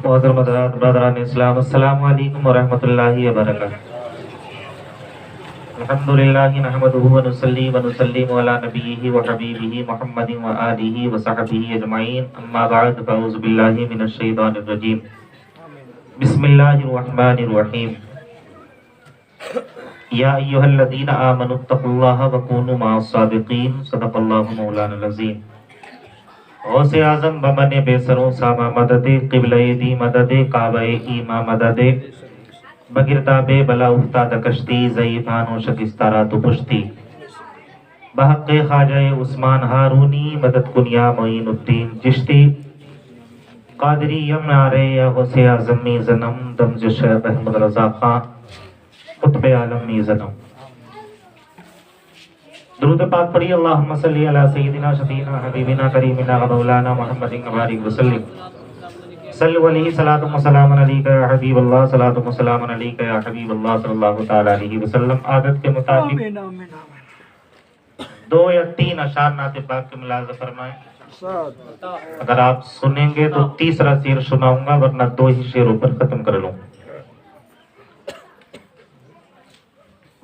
محترم حضرات، برادران اسلام، السلام علیکم ورحمۃ اللہ وبرکاتہ۔ الحمدللہ نحمدہ ونصلی ونسلم علی نبیہ وحبیبہ محمد وآلہ وصحبہ اجمعین، اما بعد فاعوذ باللہ من الشیطان الرجیم، بسم اللہ الرحمن الرحیم۔ یا ایھا الذین آمنوا اتقوا اللہ وکونوا مع الصادقین، صدق اللہ مولانا العظیم۔ غوث اعظم بمن بے سروں ساما مدد، قبلہ دی مدد، کعبہ ایما مدد، بگرداب بلا افتاد کشتی، ضعیفان و شکستہ تو پشتی، بحق خواجہ عثمان ہارونی، مدد کن یا معین الدین چشتی، قادری یم آرے یا غوث اعظم می زنم، دمز شیخ احمد رضا خان قطب عالم می زنم۔ درود پاک پڑھی، اللہم صلی علی سیدنا شفیعنا حبیبنا کریمنا مولانا محمد مبارک وسلم۔ صلو علیہ صلاۃ و سلام علیکہ یا حبیب اللہ، صلاۃ و سلام علیکہ یا حبیب اللہ صلی اللہ تعالی علیہ وسلم۔ عادت کے مطابق 2 یا 3 اشعار نعت پاک کے ملاحظہ فرمائیں۔ اگر آپ سنیں گے تو تیسرا شعر سناؤں گا، ورنہ 2 ہی شعروں پر ختم کر لوں۔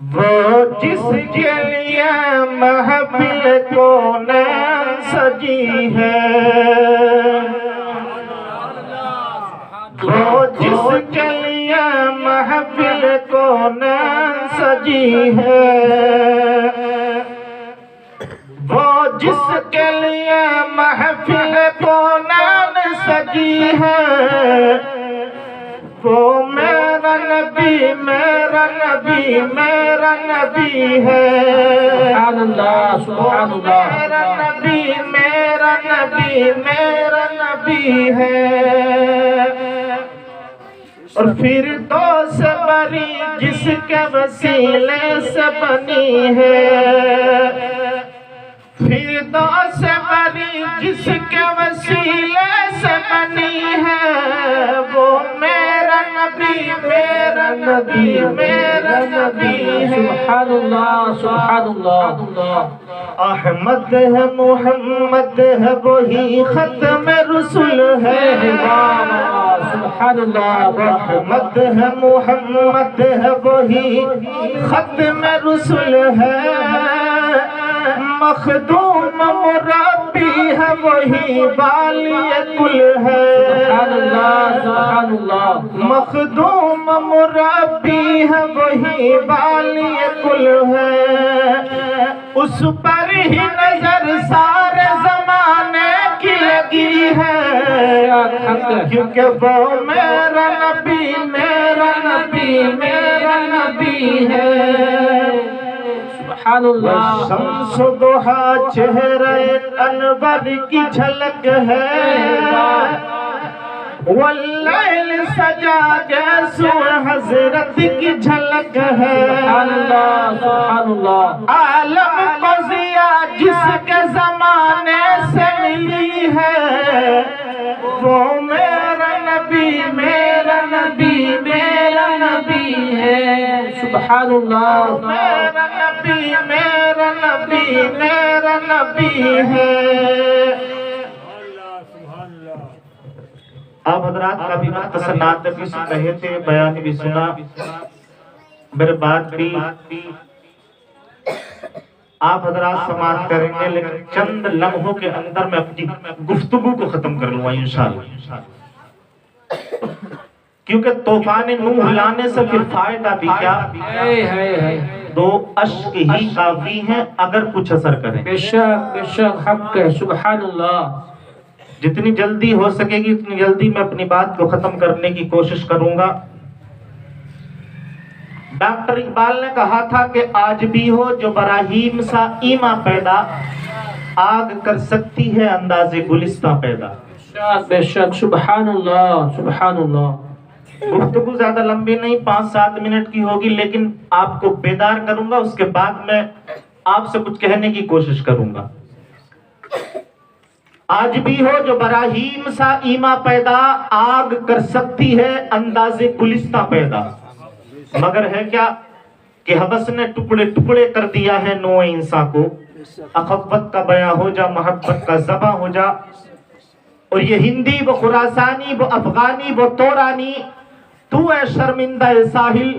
وہ جس کے لیے محفل کون سجی ہے، وہ جس کے لیے محفل کون سجی ہے، وہ جس کے لیے محفل کون سجی ہے، وہ میرا نبی میرا نبی میرا نبی ہے۔ سبحان اللہ سبحان اللہ۔ میرا نبی میرا نبی میرا نبی ہے، اور فردوس بری جس کے وسیلے سے بنی ہے، فردوس بری جس کے وسیلے سے بنی ہے، وہ میرا نبی میرا نبی میرا نبی ہے۔ سبحان اللہ سبحان اللہ۔ احمد ہے محمد ہے وہی ختم رسول ہے، سبحان اللہ۔ احمد ہے محمد ہے وہی ختم رسول ہے، مخدوم مربی ہے وہی بالی کل ہے، سبحان اللہ سبحان اللہ۔ مخدوم مربی ہے وہی بالی کل ہے، اس پر ہی نظر سارے زمانے کی لگی ہے، کیونکہ وہ میرا نبی میرا نبی میرا نبی ہے۔ سبحان اللہ۔ شمس و ضحیٰ چہرہ انور کی جھلک ہے، واللیل سجا گیسو حضرت کی جھلک ہے، سبحان اللہ سبحان اللہ۔ عالم کو ضیاء جس کے زمانے سے ملی ہے، وہ میرا نبی میرا نبی میرا نبی ہے، سبحان اللہ۔ میرا نبی میرا نبی میرا نبی ہے۔ آپ حضرات کا بھی مختصرات بھی سن رہے تھے، بیان بھی سنا، میرے بات بھی آپ حضرات سماعت کریں گے، لیکن چند لمحوں کے اندر میں اپنی گفتگو کو ختم کر لوں گا انشاءاللہ، کیونکہ طوفان نوح لانے سے پھر فائدہ بھی کیا، 2 اشک ہی کافی ہیں اگر کچھ اثر کریں۔ بے شک حق ہے، سبحان اللہ۔ جتنی جلدی ہو سکے گی اتنی جلدی میں اپنی بات کو ختم کرنے کی کوشش کروں گا۔ ڈاکٹر اقبال نے کہا تھا کہ آج بھی ہو جو براہیم سا ایما پیدا، آگ کر سکتی ہے انداز گلستہ پیدا۔ بے شک سبحان اللہ سبحان اللہ۔ گفتگو زیادہ لمبی نہیں، 5-7 منٹ کی ہوگی، لیکن آپ کو بیدار کروں گا، اس کے بعد میں آپ سے کچھ کہنے کی کوشش کروں گا۔ آج بھی ہو جو براہیم سا ایما پیدا، آگ کر سکتی ہے انداز گلستہ پیدا، مگر ہے کیا کہ حوث نے ٹکڑے ٹکڑے کر دیا ہے نوع انسان کو، اخوت کا بیاں ہو جا محبت کا ذبح ہو جا، اور یہ ہندی وہ خراسانی وہ افغانی وہ تورانی، تو اے شرمندہ ساحل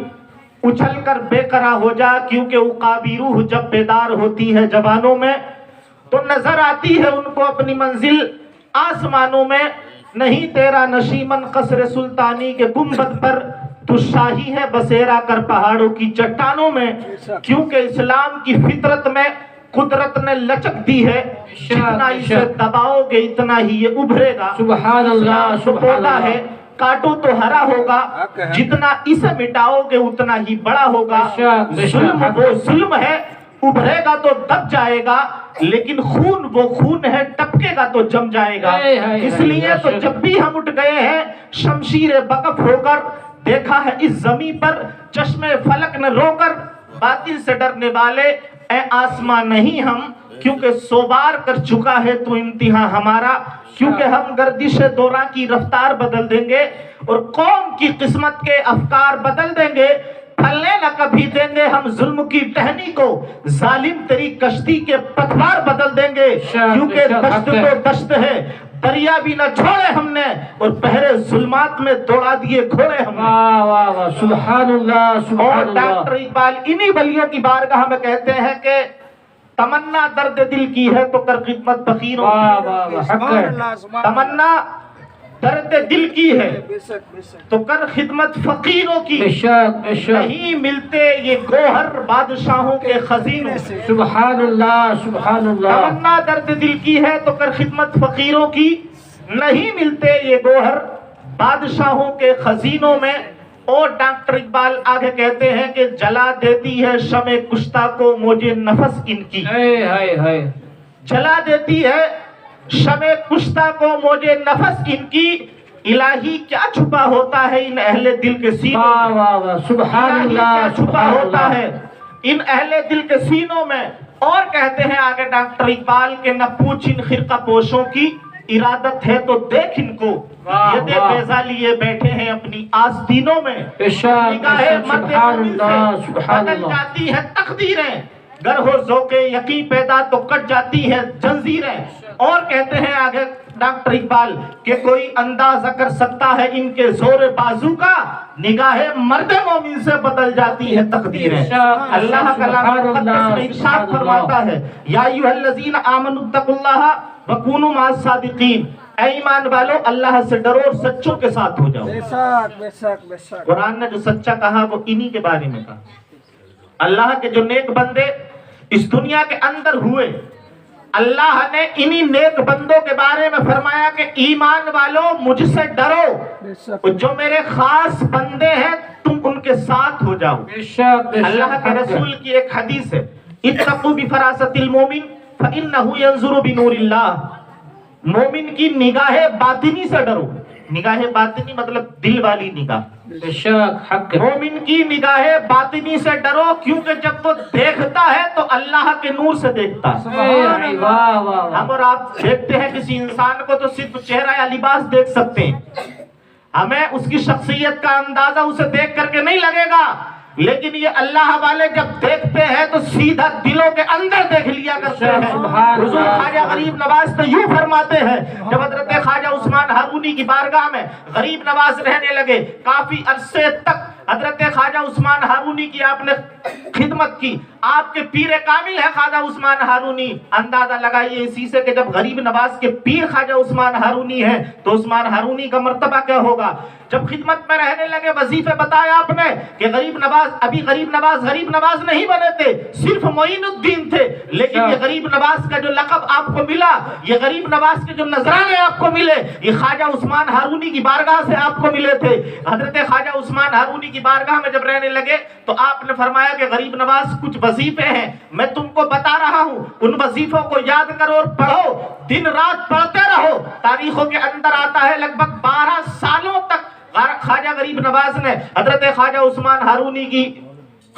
اچھل کر بے قرار ہو جا، کیونکہ عقابی روح جب بیدار ہوتی ہے جوانوں میں تو نظر آتی ہے ان کو اپنی منزل آسمانوں میں، نہیں تیرا نشیمن قصر سلطانی کے گنبد پر، تو شاہی ہے بسیرا کر پہاڑوں کی چٹانوں میں، کیونکہ اسلام کی فطرت میں قدرت نے لچک دی ہے، جتنا اسے دباؤ گے اتنا ہی یہ ابھرے گا۔ سبحان اللہ، سبحان اللہ۔ ہے کاٹو تو ہرا ہوگا، جتنا اسے مٹاؤ گے اتنا ہی بڑا ہوگا۔ ظلم وہ ظلم ہے، ابھرے گا تو دب جائے گا، لیکن خون وہ خون ہے، ٹپکے گا تو جم جائے گا۔ اس لیے تو جب بھی ہم اٹھ گئے ہیں شمشیر وقف ہو کر، دیکھا ہے اس زمین پر چشم فلک نے رو کر، باطل سے ڈرنے والے اے آسمان نہیں ہم، کیونکہ سوبار کر چکا ہے تو امتحان ہمارا، کیونکہ ہم گردش دورہ کی رفتار بدل دیں گے اور قوم کی قسمت کے افکار بدل دیں گے، پھلنے نہ کبھی دیں گے ہم ظلم کی ٹہنی کو، ظالم تیری کشتی کے پتوار بدل دیں گے، کیونکہ دشت تو دشت ہے، دریا بھی نہ چھوڑے ہم نے، اور پہرے ظلمات میں دوڑا دیے گھوڑے ہم نے۔ واہ واہ واہ، سبحان اللہ، سبحان اور اللہ۔ ڈاکٹر اقبال انہی ولیوں کی بارگاہ میں کہتے ہیں کہ تمنا درد دل کی ہے تو کر خدمت فقیروں واہ کی، واہ واہ، حق ہے۔ تمنا درد دل کی ہے تو کر خدمت فقیروں کی، بے شک بے شک، نہیں ملتے یہ گوہر بادشاہوں کے خزینوں سے۔ سبحان اللہ، سبحان اللہ۔ تمنا درد دل کی ہے تو کر خدمت فقیروں کی، نہیں ملتے یہ گوہر بادشاہوں کے خزینوں میں۔ اور ڈاکٹر اقبال آگے کہتے ہیں کہ جلا دیتی ہے شمع کشتہ کو موجے نفس ان کی، جلا دیتی ہے شمع کشتہ کو موجے نفس ان کی، الہی کیا چھپا ہوتا ہے ان اہل دل کے سینوں واہ میں، واہ واہ، سبحان الہی اللہ، کیا چھپا سبحان ہوتا اللہ۔ ہے ان اہل دل کے سینوں میں۔ اور کہتے ہیں آگے ڈاکٹر اقبال کے نہ پوچھ ان خرقہ پوشوں کی، ارادت ہے تو دیکھ ان کو، ید بیضا لیے بیٹھے ہیں اپنی آستینوں میں، نگاہ مرد مومن سے بدل جاتی ہے تقدیریں، گر ہو ذوق یقین پیدا تو کٹ جاتی ہے جنزیریں۔ اور کہتے ہیں آگے ڈاکٹر اقبال کہ کوئی اندازہ کر سکتا ہے ان کے زور بازو کا، نگاہ مرد مومن سے بدل جاتی ہے تقدیریں۔ اللہ کلام مقدس میں ارشاد فرماتا ہے یا ایھا الذین آمنوا اتقوا اللہ وکونوا مع الصادقین، اے ایمان والو اللہ سے ڈرو اور سچوں کے ساتھ ہو جاؤ۔ بے شک بے شک بے شک۔ قرآن نے جو سچا کہا وہ انہی کے بارے میں کہا۔ اللہ کے جو نیک بندے اس دنیا کے اندر ہوئے، اللہ نے انہی نیک بندوں کے بارے میں فرمایا کہ ایمان والو مجھ سے ڈرو، بے شک۔ اور جو میرے خاص بندے ہیں تم ان کے ساتھ ہو جاؤ۔ بے شک بے شک، اللہ کے رسول کی ایک حدیث ہے اتقوا بفراست المومن فإنہ ینظر بنور اللہ، مومن کی نگاہ باطنی سے ڈرو۔ نگاہ باطنی مطلب دل والی نگاہ، بے شک حق ہے۔ مومن کی نگاہ باطنی سے ڈرو، کیونکہ جب وہ دیکھتا ہے تو اللہ کے نور سے دیکھتا ہے۔ واہ واہ واہ، ہم اور آپ دیکھتے ہیں کسی انسان کو تو صرف چہرہ یا لباس دیکھ سکتے ہیں، ہمیں اس کی شخصیت کا اندازہ اسے دیکھ کر کے نہیں لگے گا، لیکن یہ اللہ والے جب دیکھتے ہیں تو سیدھا دلوں کے اندر دیکھ لیا کرتے ہیں۔ حضور خواجہ غریب نواز تو یوں فرماتے ہیں، جب حضرت خواجہ عثمان ہارونی کی بارگاہ میں غریب نواز رہنے لگے، کافی عرصے تک حضرت خواجہ عثمان ہارونی کی آپ نے خدمت کی، آپ کے پیر کامل ہے خواجہ عثمان ہارونی، اندازہ لگائیے اسی سے کہ جب غریب نواز کے پیر خواجہ عثمان ہارونی ہے تو عثمان ہارونی کا مرتبہ کیا ہوگا۔ جب خدمت میں رہنے لگے وظیفے بتایا آپ نے کہ غریب نواز نہیں بنے تھے، صرف معین الدین تھے، لیکن یہ غریب نواز کا جو لقب آپ کو ملا، یہ غریب نواز کے جو نذرانے آپ کو ملے، یہ خواجہ عثمان ہارونی کی بارگاہ سے آپ کو ملے تھے۔ حضرت خواجہ عثمان ہارونی کی بارگاہ میں جب رہنے لگے تو آپ نے فرمایا کہ غریب نواز کچھ وظیفے ہیں میں تم کو بتا رہا ہوں، ان وظیفوں کو یاد کرو اور پڑھو، دن رات پڑھتے رہو۔ تاریخوں کے اندر آتا ہے لگ بھگ 12 سالوں تک خواجہ غریب نواز نے حضرت خواجہ عثمان ہارونی کی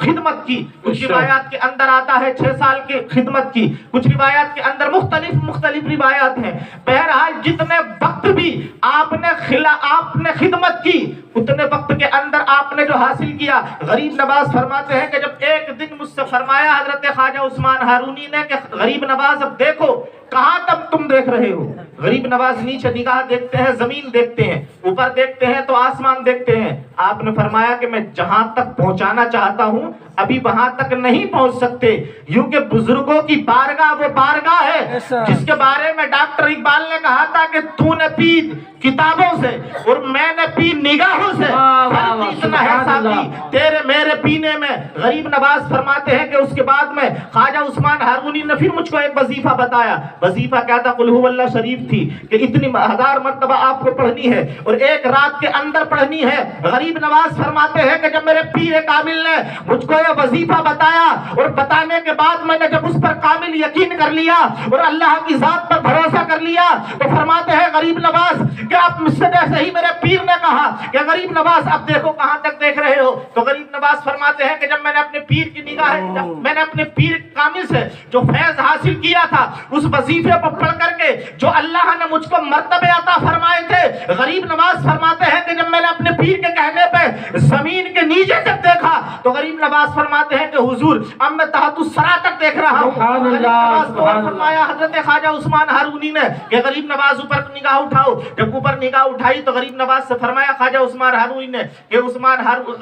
خدمت کی۔ کچھ روایات کے اندر آتا ہے 6 سال کی خدمت کی، کچھ روایات کے اندر مختلف روایات ہیں۔ بہرحال جتنے وقت بھی آپ نے خدمت کی، اتنے وقت کے اندر آپ نے جو حاصل کیا، غریب نواز فرماتے ہیں کہ جب ایک دن مجھ سے فرمایا حضرت خواجہ عثمان ہارونی نے کہ غریب نواز اب دیکھو کہاں تک تم دیکھ رہے ہو؟ غریب نواز نیچے نگاہ دیکھتے ہیں زمین دیکھتے ہیں، اوپر دیکھتے ہیں تو آسمان دیکھتے ہیں. آپ نے فرمایا کہ میں جہاں تک پہنچانا چاہتا ہوں ابھی وہاں تک نہیں پہنچ سکتے، یوں کہ بزرگوں کی بارگاہ وہ بارگاہ ہے جس کے بارے میں ڈاکٹر اقبال نے کہا تھا کہ تو نے پی کتابوں سے اور میں نے پی نگاہوں سے، فرق اتنا ہے ساتھی تیرے میرے پینے میں. غریب نواز فرماتے ہیں کہ اس کے بعد میں خواجہ عثمان ہارونی نے پھر مجھ کو ایک وظیفہ بتایا. وظیفہ کیا تھا؟ قل هو اللہ شریف تھی کہ اتنی 1000 مرتبہ آپ کو پڑھنی ہے اور ایک رات کے اندر پڑھنی ہے. غریب نواز فرماتے ہیں کہ جب میرے پیر کامل نے مجھ کو یہ وظیفہ بتایا اور بتانے کے بعد میں نے جب اس پر کامل یقین کر لیا اور اللہ کی ذات پر بھروسہ کر لیا تو فرماتے ہیں غریب نواز کہ آپ مجھ سے جیسے ہی میرے پیر نے کہا کہ غریب نواز اب دیکھو کہاں تک دیکھ رہے ہو، تو غریب نواز فرماتے ہیں کہ جب میں نے اپنے پیر کی نگاہ میں نے اپنے پیر کامل سے جو فیض حاصل کیا تھا اس وظیفے کو پڑھ کر کے جو اللہ نے مجھ کو مرتبے عطا فرمائے تھے، غریب نواز فرماتے ہیں کہ جب میں نے اپنے پیر کے کہنے پہ زمین کے نیچے تک دیکھا تو غریب نواز فرماتے ہیں کہ حضور اب میں تحت الثری تک دیکھ رہا ہوں. غریب نواز کو فرمایا حضرت خواجہ عثمان ہارونی نے کہ غریب نواز اوپر نگاہ اٹھاؤ. جب اوپر نگاہ اٹھائی تو غریب نواز سے فرمایا خواجہ عثمان ہارونی نے کہ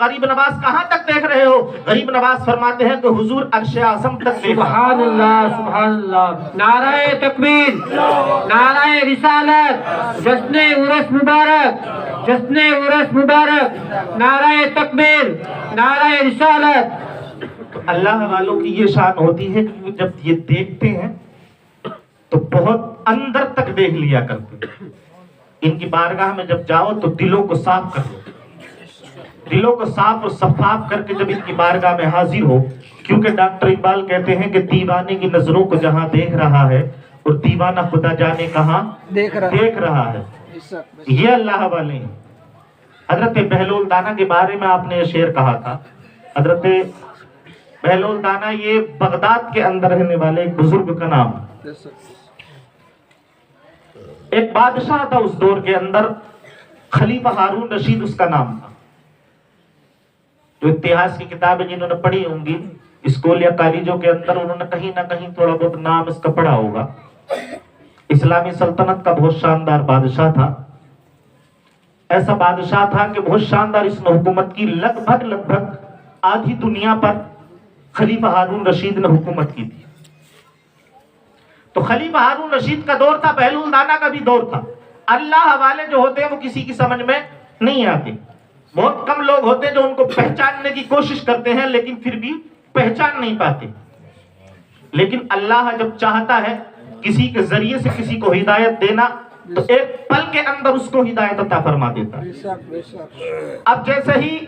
غریب نواز کہاں تک دیکھ رہے ہو؟ غریب نواز فرماتے ہیں کہ حضور عرش اعظم تک دیکھا. سبحان اللہ سبحان اللہ. نعرہ تکبیر، نعرہ رسالت، جشن عرس مبارک، جشن عرس مبارک، نعرہ تکبیر، نعرہ رسالت. اللہ والوں کی یہ شان ہوتی ہے کہ جب یہ دیکھتے ہیں تو بہت اندر تک دیکھ لیا کرتے ہیں. ان کی بارگاہ میں جب جاؤ تو دلوں کو صاف کر لو، دلوں کو صاف اور شفاف کر کے جب ان کی بارگاہ میں حاضر ہو، کیونکہ ڈاکٹر اقبال کہتے ہیں کہ دیوانے کی نظروں کو جہاں دیکھ رہا ہے اور دیوانہ خدا جانے کہاں دیکھ رہا ہے. یہ اللہ والے ہیں. حضرت بہلول دانا کے بارے میں آپ نے یہ شعر کہا تھا. حضرت بہلول دانا یہ بغداد کے اندر رہنے والے ایک بزرگ کا نام. ایک بادشاہ تھا اس دور کے اندر، خلیفہ ہارون رشید اس کا نام تھا. جو اتہاس کی کتابیں جنہوں نے پڑھی ہوں گی اسکول یا کالجوں کے اندر، انہوں نے کہیں نہ کہیں تھوڑا بہت نام اس کا پڑھا ہوگا. اسلامی سلطنت کا بہت شاندار بادشاہ تھا. ایسا بادشاہ تھا کہ بہت شاندار اس نے حکومت کی. لگ بھگ آدھی دنیا پر خلیفہ ہارون رشید نے حکومت کی تھی. تو خلیفہ ہارون رشید کا دور تھا، بہلول دانا کا بھی دور تھا. اللہ والے جو ہوتے ہیں وہ کسی کی سمجھ میں نہیں آتے. بہت کم لوگ ہوتے ہیں جو ان کو پہچاننے کی کوشش کرتے ہیں لیکن پھر بھی پہچان نہیں پاتے. لیکن اللہ جب چاہتا ہے کسی کے ذریعے سے کسی کو ہدایت دینا تو ایک پل کے اندر اس کو ہدایت عطا فرما دیتا ہے. اب جیسے ہی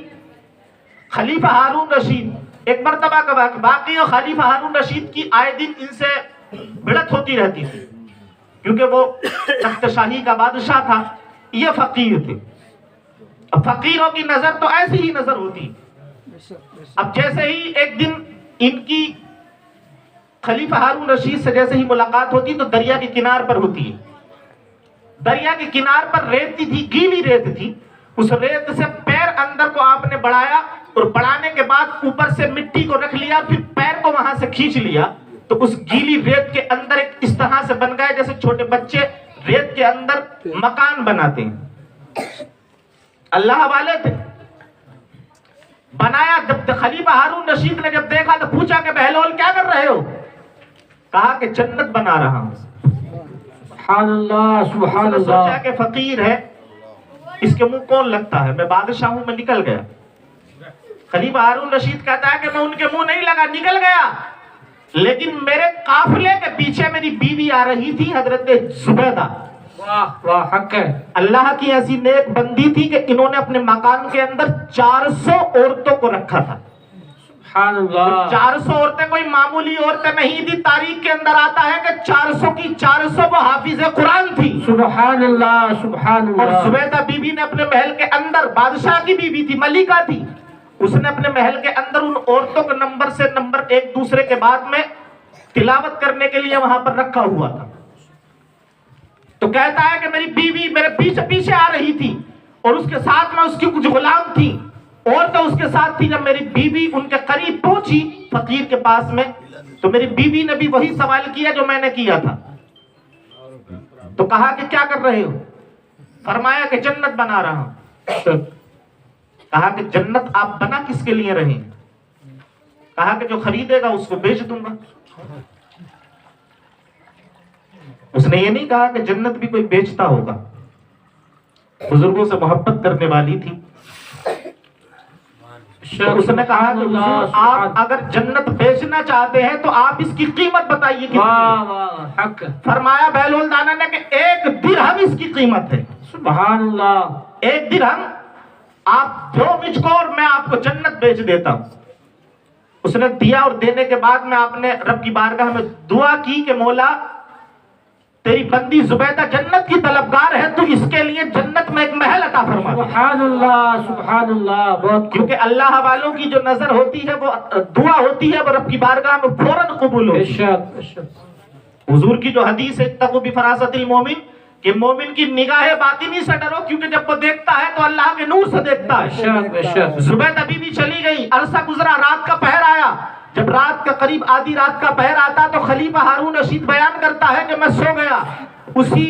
خلیفہ ہارون رشید ایک مرتبہ کا باقی اور خلیفہ ہارون رشید کی آئے دن ان سے بھڑت ہوتی رہتی تھی کیونکہ وہ تخت شاہی کا بادشاہ تھا، یہ فقیر تھے. اب فقیروں کی نظر تو ایسی ہی نظر ہوتی. اب جیسے ہی ایک دن ان کی خلیفہ ہارون رشید سے جیسے ہی ملاقات ہوتی تو دریا کے کنار پر ہوتی ہے. دریا کے کنار پر ریت تھی، گیلی ریت تھی. اس ریت سے پیر اندر کو آپ نے بڑھایا اور بڑھانے کے بعد اوپر سے مٹی کو رکھ لیا، پھر پیر کو وہاں سے کھینچ لیا تو اس گیلی ریت کے اندر ایک اس طرح سے بن گئے جیسے چھوٹے بچے ریت کے اندر مکان بناتے ہیں. اللہ والے تھے. بنایا. جب خلیفہ ہارون رشید نے جب دیکھا تو پوچھا کہ بہلول کیا کر رہے ہو؟ کہا کہ جنت بنا رہا ہوں. سبحان اللہ سبحان اللہ. سوچا کہ فقیر ہے، اس کے منہ کون لگتا ہے، میں بادشاہ ہوں، میں نکل گیا. خلیفہ ہارون رشید کہتا ہے کہ میں ان کے منہ نہیں لگا، نکل گیا. لیکن میرے قافلے کے پیچھے میری بیوی آ رہی تھی حضرت زبیدہ. واہ واہ حق ہے. اللہ کی ایسی نیک بندی تھی کہ انہوں نے اپنے مکان کے اندر 400 عورتوں کو رکھا تھا. سبحان اللہ. 400 عورتیں کوئی معمولی عورتیں نہیں تھی. تاریخ کے اندر آتا ہے کہ 400 کی 400 وہ حافظ قرآن تھی. سبحان اللہ سبحان اور اللہ. زبیدہ بی بی نے اپنے محل کے اندر، بادشاہ کی بیوی تھی، ملکہ تھی، اس نے اپنے محل کے اندر ان عورتوں کو نمبر سے نمبر ایک دوسرے کے بعد میں تلاوت کرنے کے لیے وہاں پر رکھا ہوا تھا. تو کہتا ہے کہ میری بیوی میرے پیچھے پیچھے آ رہی تھی اور اس کے ساتھ میں اس کی کچھ غلام تھی اور تو اس کے ساتھ تھی. جب میری بیوی ان کے قریب پہنچی فقیر کے پاس میں تو میری بیوی نے بھی وہی سوال کیا جو میں نے کیا تھا. تو کہا کہ کیا کر رہے ہو؟ فرمایا کہ جنت بنا رہا ہوں۔ کہا کہ جنت آپ بنا کس کے لیے رہے؟ کہا کہ جو خریدے گا اس کو بیچ دوں گا۔ اس نے یہ نہیں کہا کہ جنت بھی کوئی بیچتا ہوگا، بزرگوں سے محبت کرنے والی تھی۔ تو اس نے کہا کہ حضور آپ اگر جنت بیچنا چاہتے ہیں تو آپ اس کی قیمت بتائیے کتنی ہے؟ فرمایا بہلول دانا نے کہ 1 درہم اس کی قیمت ہے۔ سبحان اللہ۔ 1 درہم آپ دو مجھ کو اور میں آپ کو جنت بیچ دیتا ہوں۔ اس نے دیا اور دینے کے بعد میں آپ نے رب کی بارگاہ میں دعا کی کہ مولا تیری بندی زبیدہ جنت کی طلبگار ہے، تو اس کے لیے جنت میں ایک محل عطا فرما دے۔ سبحان اللہ سبحان اللہ۔ بہت کیونکہ اللہ والوں کی جو نظر ہوتی ہے وہ دعا ہوتی ہے، وہ رب کی بارگاہ میں فوراً قبول ہوتی ہے۔ بے شک۔ حضور کی جو حدیث ہے اتقوا بفراست المومن، کہ مومن کی نگاہ باطنی سے ڈرو، کیونکہ جب وہ دیکھتا ہے تو اللہ کے نور سے دیکھتا ہے۔ بے شک۔ زبیدہ بی بی چلی گئی، عرصہ گزرا، رات کا پہر آیا۔ جب رات کا قریب آدھی رات کا پہر آتا تو خلیفہ ہارون رشید بیان کرتا ہے کہ میں سو گیا۔ اسی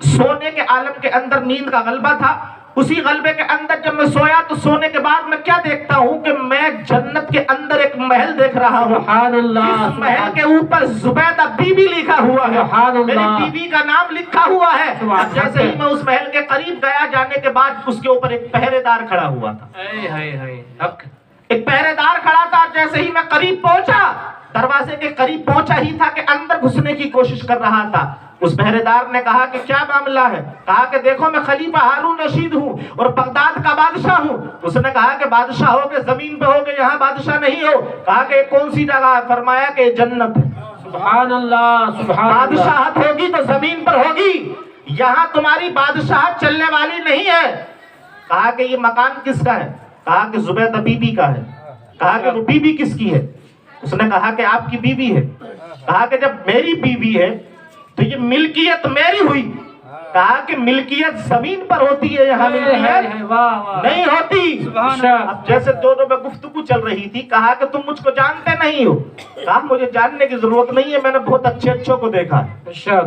سونے کے عالم کے اندر نیند کا غلبہ تھا، اسی غلبے کے اندر جب میں سویا تو سونے کے بعد میں کیا دیکھتا ہوں کہ میں جنت کے اندر ایک محل دیکھ رہا ہوں۔ سبحان اللہ۔ اس محل کے اوپر زبیدہ بی بی لکھا ہوا ہے، سبحان اللہ۔ میری بی بی کا نام لکھا ہوا ہے۔ سبحان جیسے ہی میں اس محل کے قریب گیا، جانے کے بعد اس کے اوپر ایک پہرے دار کھڑا ہوا تھا۔ ایک پہرے دار کھڑا تھا۔ جیسے ہی میں قریب پہنچا، دروازے کے قریب پہنچا ہی تھا کہ اندر گھسنے کی کوشش کر رہا تھا۔ اس پہرے دار نے کہا کہ کیا معاملہ ہے؟ کہا کہ دیکھو میں خلیفہ ہارون رشید ہوں اور بغداد کا بادشاہ ہوں۔ اس نے کہا کہ بادشاہ ہو کے زمین پہ ہو گے، یہاں بادشاہ نہیں ہو۔ کہا کہ کون سی جگہ ہے؟ فرمایا کہ جنت ہے۔ سبحان اللہ سبحان اللہ۔ بادشاہت ہوگی تو زمین پر ہوگی، یہاں تمہاری بادشاہت چلنے والی نہیں ہے۔ کہا کہ یہ مکان کس کا ہے؟ کہا کہ زبیدہ بی بی کا ہے۔ کہا کہ وہ بی بی کس کی ہے؟ اس نے کہا کہ آپ کی بیوی ہے۔ کہا کہ جب میری بیوی ہے تو یہ ملکیت میری ہوئی۔ کہا کہ ملکیت زمین پر ہوتی ہے، یہاں ملکیت نہیں ہوتی۔ اب جیسے دونوں میں گفتگو چل رہی تھی، کہا کہ تم مجھ کو جانتے نہیں ہو۔ کہا مجھے جاننے کی ضرورت نہیں ہے، میں نے بہت اچھے اچھوں کو دیکھا ہے،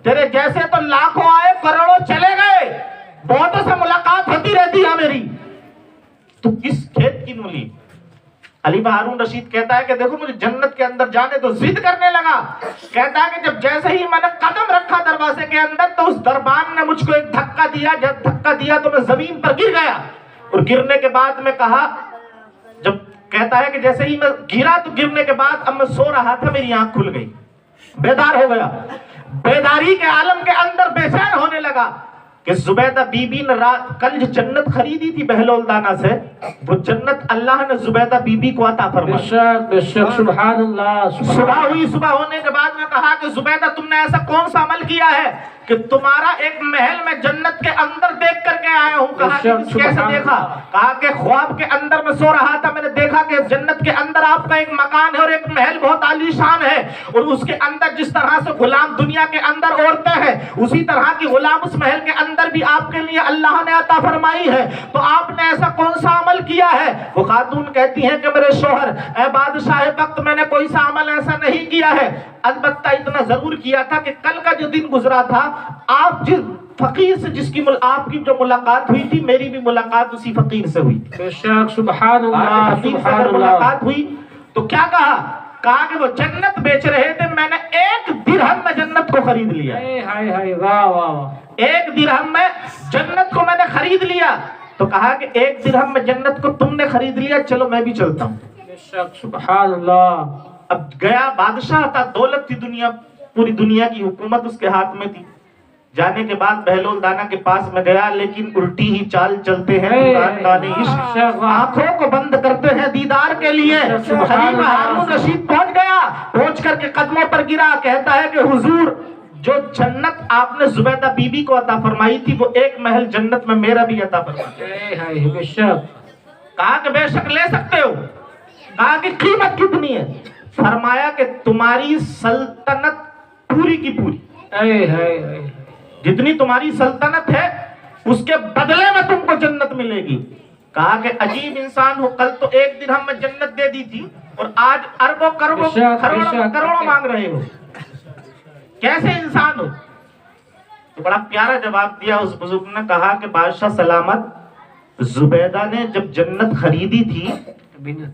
تیرے جیسے تو لاکھوں آئے کروڑوں چلے گئے، بہتوں سے ملاقات ہوتی رہتی ہے میری، تو کس کھیت کی مولی؟ خلیفہ ہارون رشید کہتا ہے کہ دیکھو مجھے جنت کے اندر جانے تو ضد کرنے لگا۔ کہتا ہے کہ جب جیسے ہی میں نے قدم رکھا دروازے کے اندر تو اس دربان نے مجھ کو ایک دھکا دیا۔ جب دھکا دیا تو میں زمین پر گر گیا، اور گرنے کے بعد میں کہا، جب کہتا ہے کہ جیسے ہی میں گرا تو گرنے کے بعد اب میں سو رہا تھا، میری آنکھ کھل گئی، بیدار ہو گیا۔ بیداری کے عالم کے اندر بے چین ہونے لگا کہ زبیدہ بی بی نے کل جو جنت خریدی تھی بہلول دانا سے، وہ جنت اللہ نے زبیدہ بی بی کو عطا فرمائی۔ بے شک سبحان اللہ۔ صبح ہوئی، صبح ہونے کے بعد میں کہا کہ زبیدہ تم نے ایسا کون سا عمل کیا ہے کہ تمہارا ایک محل میں جنت کے اندر دیکھ کر کے آیا ہوں؟ کہا کہ کیسے دیکھا؟ کہا کہ خواب کے اندر میں سو رہا تھا، میں نے دیکھا کہ جنت کے اندر آپ کا ایک مکان ہے اور ایک محل بہت عالیشان ہے، اور اس کے اندر جس طرح سے غلام دنیا کے اندر عورتیں ہیں، اسی طرح کی غلام اس محل کے اندر بھی آپ کے لیے اللہ نے عطا فرمائی ہے، تو آپ نے ایسا کون سا عمل کیا ہے؟ وہ خاتون کہتی ہیں کہ میرے شوہر اے بادشاہ وقت، میں نے کوئی سا عمل ایسا نہیں کیا ہے، البتہ اتنا ضرور کیا تھا کہ کل کا جو دن گزرا تھا، آپ جس فقیر سے آپ کی جو ملاقات ہوئی تھی، میری بھی ملاقات اسی فقیر سے ہوئی تھی۔ بے شک سبحان اللہ فقیر سے سبحان اگر اللہ۔ ملاقات ہوئی تو کیا کہا؟ کہا کہ وہ جنت بیچ رہے تھے، میں نے 1 درہم میں جنت کو خرید لیا۔ ہائے ہائے واہ واہ۔ 1 درہم میں جنت کو میں نے خرید لیا۔ تو کہا کہ 1 درہم میں جنت کو تم نے خرید لیا، چلو میں بھی چلتا ہوں۔ بے شک سبحان اللہ۔ اب گیا، بادشاہ تھا، دولت تھی، دنیا پوری دنیا کی حکومت اس کے ہاتھ میں تھی۔ جانے کے بعد بہلول دانا کے پاس میں گیا، لیکن الٹی ہی چال چلتے ہیں دان عشق، آنکھوں کو بند کرتے ہیں دیدار کے لیے۔ خلیفہ ہارون رشید پہنچ گیا، پہنچ کر کے قدموں پر گرا، کہتا ہے کہ حضور جو جنت آپ نے زبیدہ بی بی کو عطا فرمائی تھی، وہ ایک محل جنت میں میرا بھی عطا فرمائی۔ بے شک۔ کہا کہ بے شک لے سکتے ہو۔ کہا کہ قیمت کتنی ہے؟ فرمایا کہ تمہاری سلطنت پوری کی پوری، جتنی تمہاری سلطنت ہے اس کے بدلے میں تم کو جنت ملے گی۔ کہا کہ عجیب انسان ہو، کل تو 1 درہم میں جنت دے دی تھی اور آج اربوں کروڑوں مانگ رہے ہو، کیسے انسان ہو؟ تو بڑا پیارا جواب دیا اس بزرگ نے، کہا کہ بادشاہ سلامت، زبیدہ نے جب جنت خریدی تھی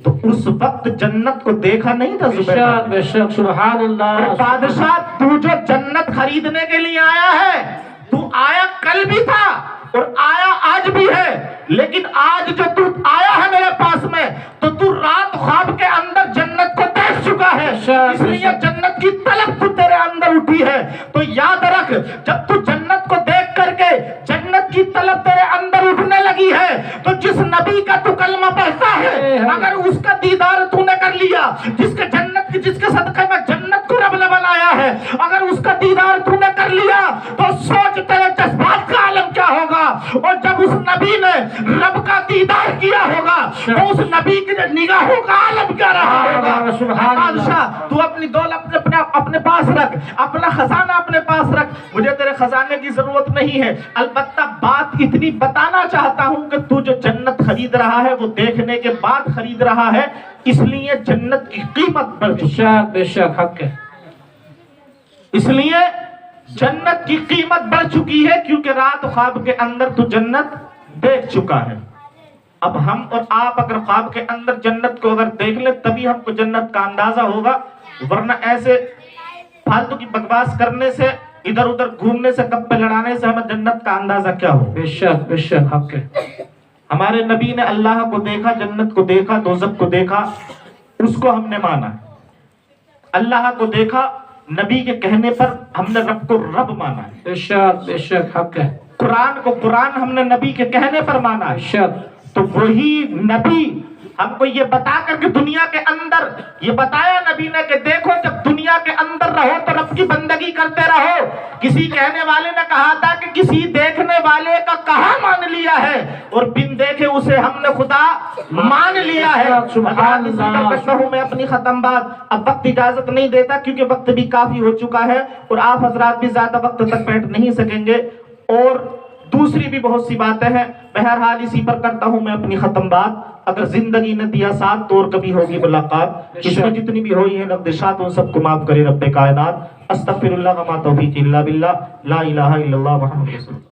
تو اس وقت جنت کو دیکھا نہیں تھا بے زبیدہ شک نے۔ بے شک سبحان اللہ بادشاہ تو جو جنت خریدنے کے لیے آیا ہے، تو آیا کل بھی تھا اور آیا آج بھی ہے، لیکن آج جو تو آیا ہے میرے پاس میں تو تو رات خواب کے اندر جنت کو دیکھ چکا ہے، اس لیے جنت کی طلب تو تیرے اندر اٹھی ہے۔ تو یاد رکھ، جب تو جنت کو دیکھ کر کے جنت کی طلب تیرے اندر اٹھنے لگی ہے تو جس نبی کا تو کلمہ پڑھتا ہے، اگر اس کا دیدار تو نے کر لیا، جس کے صدقے میں جنت کو رب نے بنایا ہے، اگر اس کا دیدار تو نے کر لیا تو سوچ تیرے جذبات کا عالم کیا ہوگا۔ اور جب اس نبی نے رب کا دیدار کیا ہوگا تو اس نبی کی نگاہوں کا عالم کیا رہا ہوگا۔ بادشاہ تو اپنی دولت اپنے پاس رکھ، اپنا خزانہ اپنے پاس رکھ، مجھے تیرے خزانے کی ضرورت نہیں ہے، البتہ بات اتنی بتانا چاہتا ہوں کہ تو جو جنت خرید رہا ہے وہ دیکھنے کے بعد خرید رہا ہے، اس لیے جنت کی قیمت بڑھ بے چکی ہے، شک بے شک حق ہے اس لیے جنت کی قیمت بڑھ چکی ہے، کیونکہ رات خواب کے اندر تو جنت دیکھ چکا ہے۔ اب ہم اور آپ اگر خواب کے اندر جنت کو اگر دیکھ لیں تبھی ہم کو جنت کا اندازہ ہوگا، ورنہ ایسے فالتو کی بکواس کرنے سے، ادھر ادھر گھومنے سے، گپے لڑانے سے ہمیں جنت کا اندازہ کیا ہو۔ بے شک حق ہے ہمارے نبی نے اللہ کو دیکھا، جنت کو دیکھا، دوزخ کو دیکھا، اس کو ہم نے مانا۔ اللہ کو دیکھا، نبی کے کہنے پر ہم نے رب کو رب مانا ہے۔ بے شک حق ہے قرآن کو قرآن ہم نے نبی کے کہنے پر مانا بے ہے۔ شک تو وہی نبی ہم کو یہ بتا کر کے دنیا کے اندر یہ بتایا نبی نے کہ دیکھو جب دنیا کے اندر رہو تو رب کی بندگی کرتے رہو۔ کسی کہنے والے نے کہا تھا کہ کسی دیکھنے والے کا کہاں مان لیا ہے، اور بن دیکھے اسے ہم نے خدا مان لیا ہے۔ سبحان اللہ۔ کرتا ہوں میں اپنی ختم بات، اب وقت اجازت نہیں دیتا کیونکہ وقت بھی کافی ہو چکا ہے اور آپ حضرات بھی زیادہ وقت تک بیٹھ نہیں سکیں گے، اور دوسری بھی بہت سی باتیں ہیں۔ بہرحال اسی پر کرتا ہوں میں اپنی ختم بات، اگر زندگی نے دیا ساتھ تو اور کبھی ہوگی ملاقات، اس میں جتنی بھی ہوئی ہیں لغزشات ان سب کو معاف کرے رب کائنات۔ استغفر اللہ وما توفیق الا باللہ، لا الہ الا اللہ محمد رسول اللہ۔